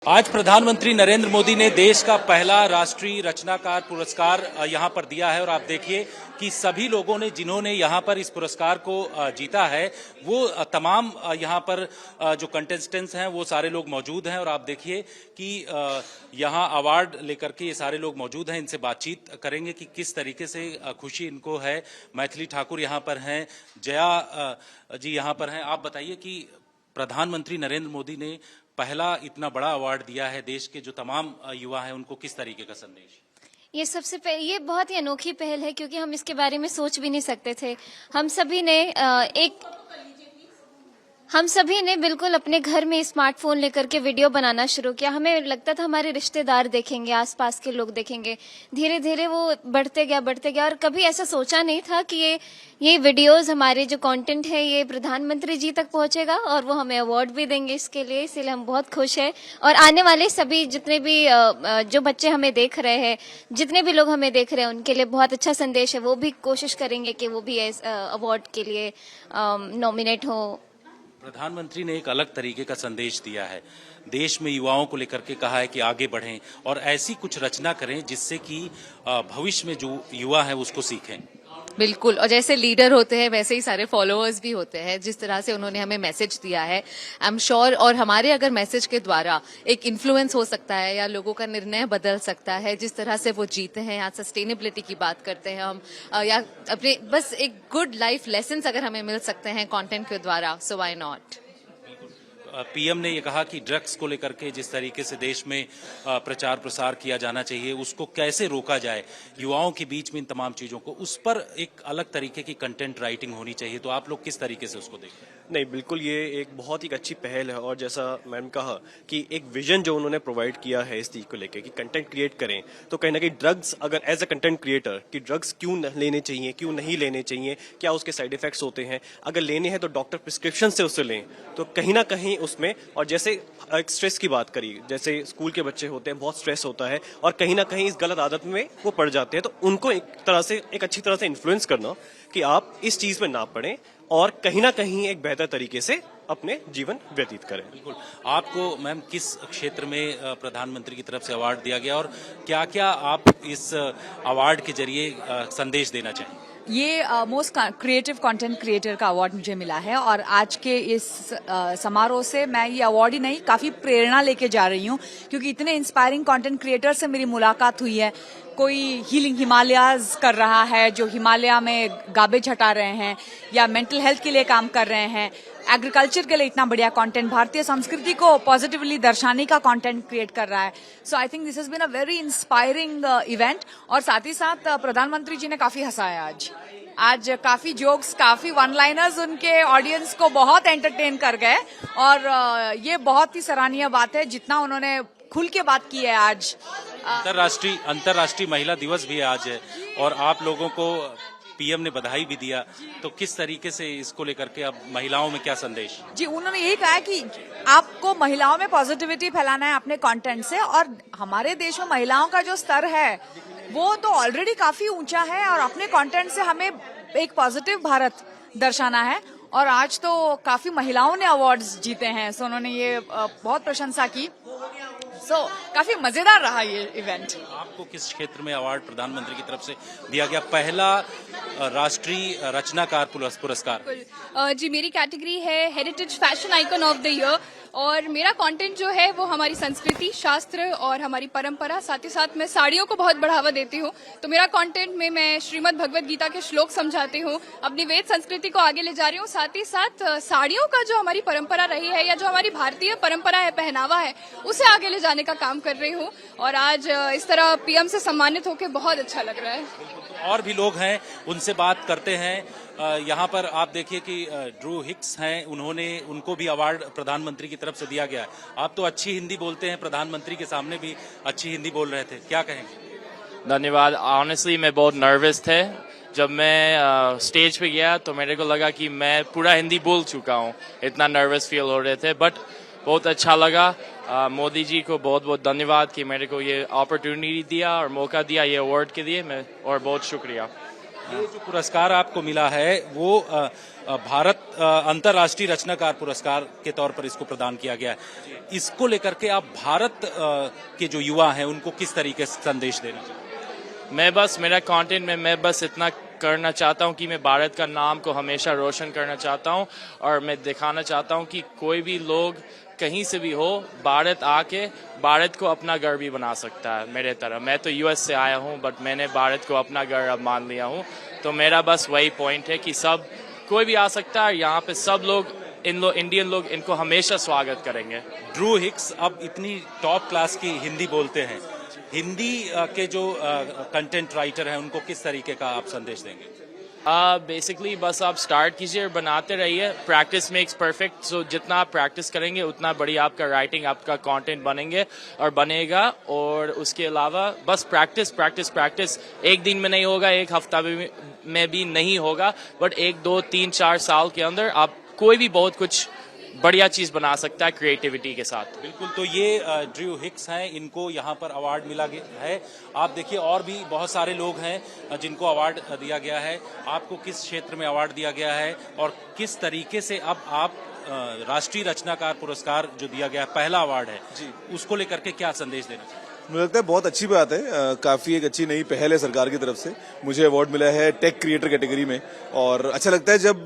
आज प्रधानमंत्री नरेंद्र मोदी ने देश का पहला राष्ट्रीय रचनाकार पुरस्कार यहां पर दिया है और आप देखिए कि सभी लोगों ने जिन्होंने यहां पर इस पुरस्कार को जीता है वो तमाम यहां पर जो कंटेस्टेंट्स हैं वो सारे लोग मौजूद हैं और आप देखिए कि यहां अवार्ड लेकर के ये सारे लोग मौजूद हैं। इनसे बातचीत करेंगे कि किस तरीके से खुशी इनको है। मैथिली ठाकुर यहां पर हैं, जया जी यहां पर हैं। आप बताइए कि प्रधानमंत्री नरेंद्र मोदी ने पहला इतना बड़ा अवार्ड दिया है देश के जो तमाम युवा हैं उनको किस तरीके का संदेश? ये बहुत ही अनोखी पहल है क्योंकि हम इसके बारे में सोच भी नहीं सकते थे। हम सभी ने बिल्कुल अपने घर में स्मार्टफोन लेकर के वीडियो बनाना शुरू किया। हमें लगता था हमारे रिश्तेदार देखेंगे, आसपास के लोग देखेंगे। धीरे धीरे वो बढ़ते गया और कभी ऐसा सोचा नहीं था कि ये वीडियोस, हमारे जो कंटेंट है, ये प्रधानमंत्री जी तक पहुंचेगा और वो हमें अवार्ड भी देंगे इसके लिए। इसीलिए हम बहुत खुश हैं और आने वाले सभी जितने भी जो बच्चे हमें देख रहे हैं, जितने भी लोग हमें देख रहे हैं, उनके लिए बहुत अच्छा संदेश है। वो भी कोशिश करेंगे कि वो भी अवार्ड के लिए नॉमिनेट हो। प्रधानमंत्री ने एक अलग तरीके का संदेश दिया है। देश में युवाओं को लेकर के कहा है कि आगे बढ़ें और ऐसी कुछ रचना करें जिससे कि भविष्य में जो युवा है उसको सीखें। बिल्कुल, और जैसे लीडर होते हैं वैसे ही सारे फॉलोअर्स भी होते हैं। जिस तरह से उन्होंने हमें मैसेज दिया है, आई एम श्योर, और हमारे अगर मैसेज के द्वारा एक इन्फ्लुएंस हो सकता है या लोगों का निर्णय बदल सकता है। जिस तरह से वो जीते हैं, आज सस्टेनेबिलिटी की बात करते हैं हम, या अपने बस एक गुड लाइफ लेसन अगर हमें मिल सकते हैं कंटेंट के द्वारा, सो व्हाई नॉट। पीएम ने ये कहा कि ड्रग्स को लेकर के जिस तरीके से देश में प्रचार प्रसार किया जाना चाहिए, उसको कैसे रोका जाए युवाओं के बीच में, इन तमाम चीजों को, उस पर एक अलग तरीके की कंटेंट राइटिंग होनी चाहिए। तो आप लोग किस तरीके से उसको देखते हैं? नहीं, बिल्कुल ये एक बहुत ही अच्छी पहल है और जैसा मैम कहा कि एक विजन जो उन्होंने प्रोवाइड किया है इस चीज को लेकर कि कंटेंट क्रिएट करें, तो कहीं ना कहीं ड्रग्स, अगर एज अ कंटेंट क्रिएटर कि ड्रग्स क्यों लेने चाहिए, क्यों नहीं लेने चाहिए, क्या उसके साइड इफेक्ट्स होते हैं, अगर लेने हैं तो डॉक्टर प्रिस्क्रिप्शन से उससे लें, तो कहीं ना कहीं उसमें, और जैसे एक स्ट्रेस की बात करी, जैसे स्कूल के बच्चे होते हैं, बहुत स्ट्रेस होता है और कहीं ना कहीं इस गलत आदत में वो पड़ जाते हैं, तो उनको एक अच्छी तरह से इन्फ्लुएंस करना कि आप इस चीज में ना पड़ें और कहीं ना कहीं एक बेहतर तरीके से अपने जीवन व्यतीत करें। बिल्कुल। आपको मैम किस क्षेत्र में प्रधानमंत्री की तरफ से अवार्ड दिया गया और क्या क्या आप इस अवार्ड के जरिए संदेश देना चाहेंगे? ये मोस्ट क्रिएटिव कंटेंट क्रिएटर का अवार्ड मुझे मिला है और आज के इस समारोह से मैं ये अवार्ड ही नहीं, काफी प्रेरणा लेके जा रही हूँ क्योंकि इतने इंस्पायरिंग कंटेंट क्रिएटर से मेरी मुलाकात हुई है। कोई हीलिंग हिमालयाज कर रहा है, जो हिमालय में गार्बेज हटा रहे हैं, या मेंटल हेल्थ के लिए काम कर रहे हैं, एग्रीकल्चर के लिए इतना बढ़िया कंटेंट, भारतीय संस्कृति को पॉजिटिवली दर्शाने का कंटेंट क्रिएट कर रहा है। So I think this has been a very inspiring event. और साथ ही साथ प्रधानमंत्री जी ने काफी हंसाया आज काफी जोक्स, काफी वन लाइनर्स उनके ऑडियंस को बहुत एंटरटेन कर गए और ये बहुत ही सराहनीय बात है जितना उन्होंने खुल के बात की है। आज अंतर्राष्ट्रीय महिला दिवस भी आज है और आप लोगों को पीएम ने बधाई भी दिया, तो किस तरीके से इसको लेकर के अब महिलाओं में क्या संदेश? जी, उन्होंने यही कहा कि आपको महिलाओं में पॉजिटिविटी फैलाना है अपने कंटेंट से, और हमारे देश में महिलाओं का जो स्तर है वो तो ऑलरेडी काफी ऊंचा है और अपने कंटेंट से हमें एक पॉजिटिव भारत दर्शाना है। और आज तो काफी महिलाओं ने अवार्ड्स जीते हैं, सो उन्होंने ये बहुत प्रशंसा की। सो काफी मजेदार रहा ये इवेंट। आपको किस क्षेत्र में अवार्ड प्रधानमंत्री की तरफ से दिया गया, पहला राष्ट्रीय रचनाकार पुरस्कार? जी, मेरी कैटेगरी है heritage fashion icon of the year और मेरा कंटेंट जो है वो हमारी संस्कृति, शास्त्र और हमारी परंपरा, साथ ही साथ मैं साड़ियों को बहुत बढ़ावा देती हूँ। तो मेरा कंटेंट में मैं श्रीमद् भगवद गीता के श्लोक समझाती हूँ, अपनी वेद संस्कृति को आगे ले जा रही हूँ। साथ ही साथ साड़ियों का जो हमारी परंपरा रही है या जो हमारी भारतीय परंपरा है, पहनावा है, उसे आगे ले जाने का काम कर रही हूँ और आज इस तरह पीएम से सम्मानित होकर बहुत अच्छा लग रहा है। और भी लोग हैं, उनसे बात करते हैं। यहाँ पर आप देखिए कि ड्रू हिक्स हैं, उनको भी अवार्ड प्रधानमंत्री की तरफ से दिया गया है। आप तो अच्छी हिंदी बोलते हैं, प्रधानमंत्री के सामने भी अच्छी हिंदी बोल रहे थे, क्या कहेंगे? धन्यवाद। ऑनेस्टली मैं बहुत नर्वस थे जब मैं स्टेज पे गया, तो मेरे को लगा कि मैं पूरा हिंदी बोल चुका हूँ, इतना नर्वस फील हो रहे थे, बट बहुत अच्छा लगा। मोदी जी को बहुत बहुत धन्यवाद कि मेरे को ये अपॉर्चुनिटी दिया और मौका दिया ये अवार्ड के लिए, मैं और बहुत शुक्रिया। ये जो पुरस्कार आपको मिला है वो भारत अंतर्राष्ट्रीय रचनाकार पुरस्कार के तौर पर इसको प्रदान किया गया है। इसको लेकर के आप भारत के जो युवा हैं उनको किस तरीके से संदेश देना चाहते हैं? मैं बस मेरा कंटेंट में मैं बस इतना करना चाहता हूं कि मैं भारत का नाम को हमेशा रोशन करना चाहता हूं और मैं दिखाना चाहता हूं कि कोई भी लोग कहीं से भी हो भारत आके भारत को अपना घर भी बना सकता है मेरे तरह। मैं तो यूएस से आया हूं बट मैंने भारत को अपना घर अब मान लिया हूं। तो मेरा बस वही पॉइंट है कि सब कोई भी आ सकता है यहाँ पे, सब लोग इंडियन लोग इनको हमेशा स्वागत करेंगे। ड्रू हिक्स अब इतनी टॉप क्लास की हिंदी बोलते हैं, हिंदी के जो कंटेंट राइटर हैं उनको किस तरीके का आप संदेश देंगे? बेसिकली बस आप स्टार्ट कीजिए और बनाते रहिए। Practice makes perfect. सो जितना आप प्रैक्टिस करेंगे उतना बढ़िया आपका राइटिंग, आपका कंटेंट बनेंगे और बनेगा। और उसके अलावा बस प्रैक्टिस प्रैक्टिस प्रैक्टिस। एक दिन में नहीं होगा, एक हफ्ता में भी नहीं होगा, बट 1, 2, 3, 4 साल के अंदर आप कोई भी बहुत कुछ बढ़िया चीज बना सकता है क्रिएटिविटी के साथ। बिल्कुल। तो ये ड्रू हिक्स हैं, इनको यहाँ पर अवार्ड मिला गया है। आप देखिए और भी बहुत सारे लोग हैं जिनको अवार्ड दिया गया है। आपको किस क्षेत्र में अवार्ड दिया गया है और किस तरीके से अब आप राष्ट्रीय रचनाकार पुरस्कार जो दिया गया है, पहला अवार्ड है जी, उसको लेकर के क्या संदेश देना चाहिए? मुझे लगता है बहुत अच्छी बात है, काफी एक अच्छी नई पहल है सरकार की तरफ से। मुझे अवार्ड मिला है टेक क्रिएटर कैटेगरी में और अच्छा लगता है जब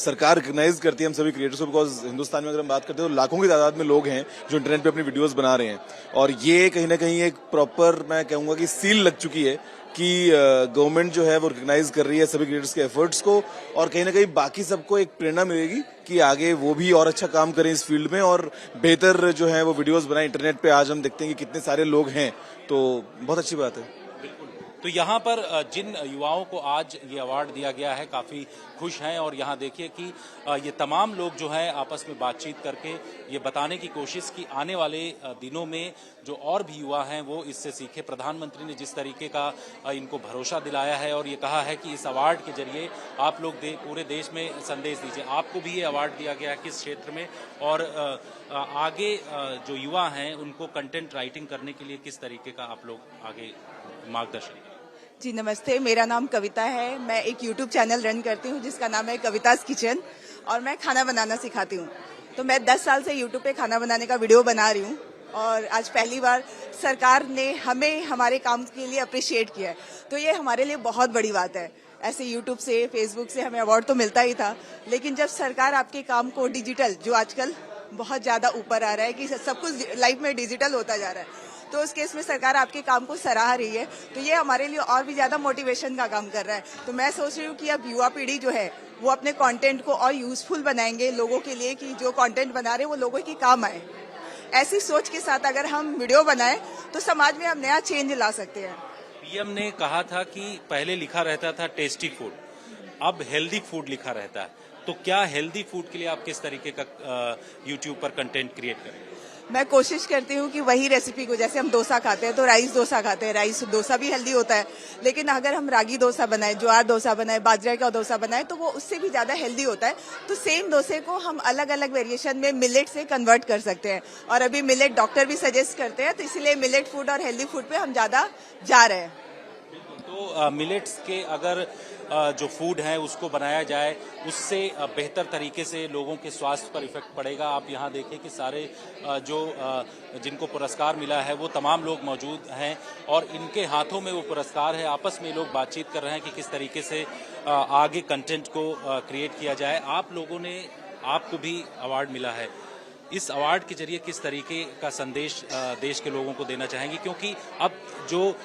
सरकार रिकॉग्नाइज करती है हम सभी क्रिएटर्स को, बिकॉज हिंदुस्तान में अगर हम बात करते हैं तो लाखों की तादाद में लोग हैं जो इंटरनेट पे अपनी वीडियोस बना रहे हैं और ये कहीं ना कहीं एक प्रॉपर मैं कहूंगा कि सील लग चुकी है कि गवर्नमेंट जो है वो रिकॉग्नाइज कर रही है सभी क्रिएटर्स के एफर्ट्स को और कहीं ना कहीं बाकी सबको एक प्रेरणा मिलेगी कि आगे वो भी और अच्छा काम करें इस फील्ड में और बेहतर जो है वो वीडियोस बनाएं। इंटरनेट पे आज हम देखते हैं कि कितने सारे लोग हैं, तो बहुत अच्छी बात है। तो यहाँ पर जिन युवाओं को आज ये अवार्ड दिया गया है काफी खुश हैं और यहाँ देखिए कि ये तमाम लोग जो हैं आपस में बातचीत करके ये बताने की कोशिश की आने वाले दिनों में जो और भी युवा हैं वो इससे सीखे। प्रधानमंत्री ने जिस तरीके का इनको भरोसा दिलाया है और ये कहा है कि इस अवार्ड के जरिए आप लोग पूरे देश में संदेश दीजिए। आपको भी ये अवार्ड दिया गया है किस क्षेत्र में और आगे जो युवा हैं उनको कंटेंट राइटिंग करने के लिए किस तरीके का आप लोग आगे मार्गदर्शन? जी नमस्ते, मेरा नाम कविता है। मैं एक YouTube चैनल रन करती हूँ जिसका नाम है कविता's किचन और मैं खाना बनाना सिखाती हूँ। तो मैं 10 साल से YouTube पे खाना बनाने का वीडियो बना रही हूँ और आज पहली बार सरकार ने हमें हमारे काम के लिए अप्रिशिएट किया है, तो ये हमारे लिए बहुत बड़ी बात है। ऐसे YouTube से, Facebook से हमें अवार्ड तो मिलता ही था, लेकिन जब सरकार आपके काम को डिजिटल, जो आजकल बहुत ज्यादा ऊपर आ रहा है कि सब कुछ लाइफ में डिजिटल होता जा रहा है, तो उस केस में सरकार आपके काम को सराह रही है, तो ये हमारे लिए और भी ज्यादा मोटिवेशन का काम कर रहा है। तो मैं सोच रही हूँ कि अब युवा पीढ़ी जो है वो अपने कंटेंट को और यूजफुल बनाएंगे लोगों के लिए, कि जो कंटेंट बना रहे हैं वो लोगों के काम आए। ऐसी सोच के साथ अगर हम वीडियो बनाएं तो समाज में हम नया चेंज ला सकते हैं। पीएम ने कहा था कि पहले लिखा रहता था टेस्टी फूड, अब हेल्दी फूड लिखा रहता है, तो क्या हेल्दी फूड के लिए आप किस तरीके का यूट्यूब पर कंटेंट क्रिएट करें? मैं कोशिश करती हूँ कि वही रेसिपी को, जैसे हम डोसा खाते हैं तो राइस डोसा खाते हैं, राइस डोसा भी हेल्दी होता है, लेकिन अगर हम रागी डोसा बनाए, ज्वार डोसा बनाए, बाजरे का डोसा बनाए तो वो उससे भी ज्यादा हेल्दी होता है। तो सेम डोसे को हम अलग अलग वेरिएशन में मिलेट से कन्वर्ट कर सकते हैं और अभी मिलेट डॉक्टर भी सजेस्ट करते हैं, तो इसलिए मिलेट फूड और हेल्दी फूड पे हम ज्यादा जा रहे हैं। तो मिलेट्स के अगर जो फूड है उसको बनाया जाए, उससे बेहतर तरीके से लोगों के स्वास्थ्य पर इफेक्ट पड़ेगा। आप यहाँ देखिए कि सारे जो जिनको पुरस्कार मिला है वो तमाम लोग मौजूद हैं और इनके हाथों में वो पुरस्कार है। आपस में लोग बातचीत कर रहे हैं कि किस तरीके से आगे कंटेंट को क्रिएट किया जाए। आप लोगों ने, आपको भी अवार्ड मिला है, इस अवार्ड के जरिए किस तरीके का संदेश देश के लोगों को देना चाहेंगे? क्योंकि अब जो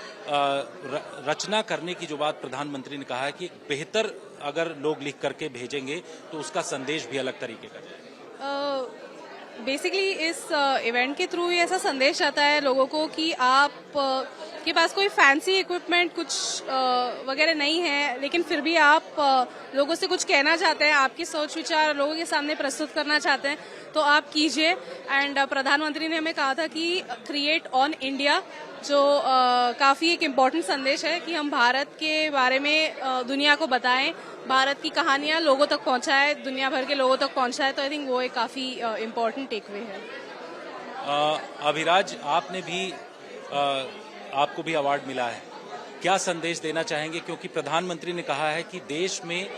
रचना करने की जो बात प्रधानमंत्री ने कहा है कि बेहतर अगर लोग लिख करके भेजेंगे तो उसका संदेश भी अलग तरीके का जाएगा। बेसिकली इस इवेंट के थ्रू ही ऐसा संदेश आता है लोगों को कि आप के पास कोई फैंसी इक्विपमेंट कुछ वगैरह नहीं है, लेकिन फिर भी आप लोगों से कुछ कहना चाहते हैं, आपकी सोच विचार लोगों के सामने प्रस्तुत करना चाहते हैं, तो आप कीजिए। एंड प्रधानमंत्री ने हमें कहा था कि क्रिएट ऑन इंडिया, जो काफी एक इम्पोर्टेंट संदेश है कि हम भारत के बारे में दुनिया को बताएं, भारत की कहानियां लोगों तक पहुंचाएं, दुनिया भर के लोगों तक पहुंचाएं। तो आई थिंक वो एक काफी इम्पोर्टेंट टेकअवे है। अभिराज, आपने भी आपको भी अवार्ड मिला है, क्या संदेश देना चाहेंगे, क्योंकि प्रधानमंत्री ने कहा है कि देश में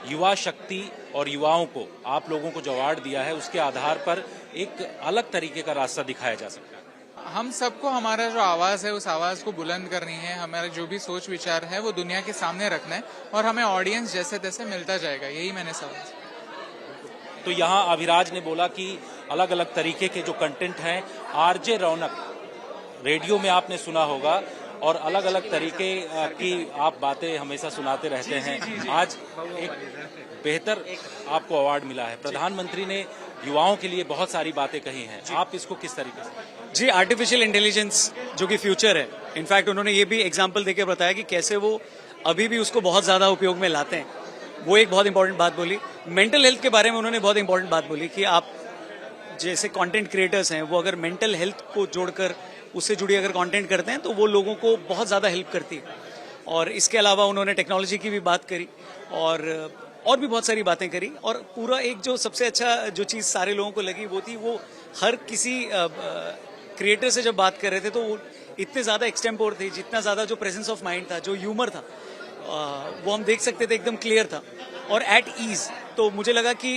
युवा शक्ति और युवाओं को आप लोगों को जो अवार्ड दिया है उसके आधार पर एक अलग तरीके का रास्ता दिखाया जा सकता है। हम सबको हमारा जो आवाज है उस आवाज को बुलंद करनी है, हमारा जो भी सोच विचार है वो दुनिया के सामने रखना है और हमें ऑडियंस जैसे तैसे मिलता जाएगा, यही मैंने समझा। तो यहाँ अभिराज ने बोला कि अलग अलग तरीके के जो कंटेंट हैं, आरजे रौनक रेडियो में आपने सुना होगा और अलग अलग तरीके की आप बातें हमेशा सुनाते रहते हैं। आज एक बेहतर आपको अवार्ड मिला है। प्रधानमंत्री ने युवाओं के लिए बहुत सारी बातें कही हैं, आप इसको किस तरीके से? जी, आर्टिफिशियल इंटेलिजेंस जो कि फ्यूचर है, इनफैक्ट उन्होंने ये भी एग्जांपल देकर बताया कि कैसे वो अभी भी उसको बहुत ज्यादा उपयोग में लाते हैं, वो एक बहुत इंपॉर्टेंट बात बोली। मेंटल हेल्थ के बारे में उन्होंने बहुत इंपॉर्टेंट बात बोली कि आप जैसे कंटेंट क्रिएटर्स हैं वो अगर मेंटल हेल्थ को जोड़कर उससे जुड़ी अगर कंटेंट करते हैं तो वो लोगों को बहुत ज्यादा हेल्प करती है। और इसके अलावा उन्होंने टेक्नोलॉजी की भी बात करी और भी बहुत सारी बातें करी। और पूरा एक जो सबसे अच्छा जो चीज सारे लोगों को लगी वो थी, वो हर किसी क्रिएटर से जब बात कर रहे थे तो वो इतने ज्यादा एक्सटेम्पोर थे, जितना ज्यादा जो प्रेजेंस ऑफ माइंड था, जो ह्यूमर था, वो हम देख सकते थे, एकदम क्लियर था और एट ईज। तो मुझे लगा कि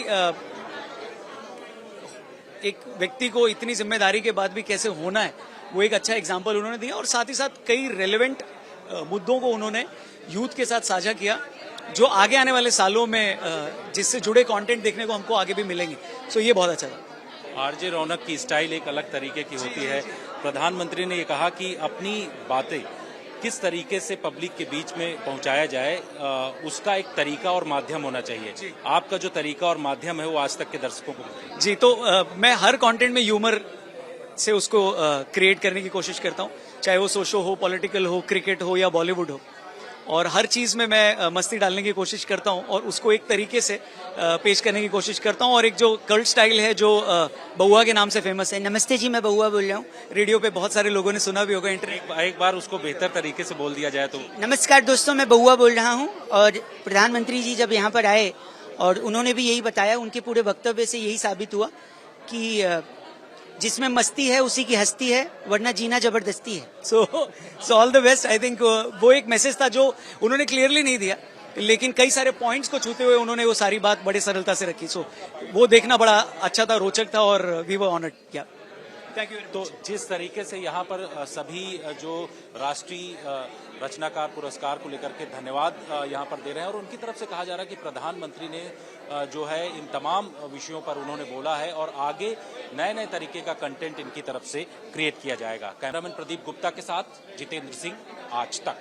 एक व्यक्ति को इतनी जिम्मेदारी के बाद भी कैसे होना है, वो एक अच्छा एग्जाम्पल उन्होंने दिया। और साथ ही साथ कई रेलेवेंट मुद्दों को उन्होंने यूथ के साथ साझा किया, जो आगे आने वाले सालों में जिससे जुड़े कंटेंट देखने को हमको आगे भी मिलेंगे। सो ये बहुत अच्छा था। आरजे रौनक की स्टाइल एक अलग तरीके की होती है। प्रधानमंत्री ने ये कहा कि अपनी बातें किस तरीके से पब्लिक के बीच में पहुंचाया जाए, उसका एक तरीका और माध्यम होना चाहिए। आपका जो तरीका और माध्यम है वो आज तक के दर्शकों को जी, तो मैं हर कंटेंट में ह्यूमर से उसको क्रिएट करने की कोशिश करता हूँ, चाहे वो सोशो हो, पॉलिटिकल हो, क्रिकेट हो या बॉलीवुड हो। और हर चीज में मैं मस्ती डालने की कोशिश करता हूँ और उसको एक तरीके से पेश करने की कोशिश करता हूँ। और एक जो कल्ट स्टाइल है जो बउआ के नाम से फेमस है, नमस्ते जी मैं बउआ बोल रहा हूँ, रेडियो पे बहुत सारे लोगों ने सुना भी होगा। एक बार उसको बेहतर तरीके से बोल दिया जाए तो। नमस्कार दोस्तों, मैं बउआ बोल रहा हूँ। और प्रधानमंत्री जी जब यहाँ पर आए और उन्होंने भी यही बताया, उनके पूरे वक्तव्य से यही साबित हुआ कि जिसमें मस्ती है उसी की हस्ती है, वरना जीना जबरदस्ती है। So all the best. I think वो एक मैसेज था जो उन्होंने क्लियरली नहीं दिया, लेकिन कई सारे पॉइंट्स को छूते हुए उन्होंने वो सारी बात बड़े सरलता से रखी। सो वो देखना बड़ा अच्छा था, रोचक था और वी वर ऑनर्ड। क्या थैंक यू। तो जिस तरीके से यहाँ पर सभी जो राष्ट्रीय रचनाकार पुरस्कार को लेकर के धन्यवाद यहाँ पर दे रहे हैं और उनकी तरफ से कहा जा रहा है कि प्रधानमंत्री ने जो है इन तमाम विषयों पर उन्होंने बोला है और आगे नए नए तरीके का कंटेंट इनकी तरफ से क्रिएट किया जाएगा। कैमरामैन प्रदीप गुप्ता के साथ जितेंद्र सिंह, आज तक।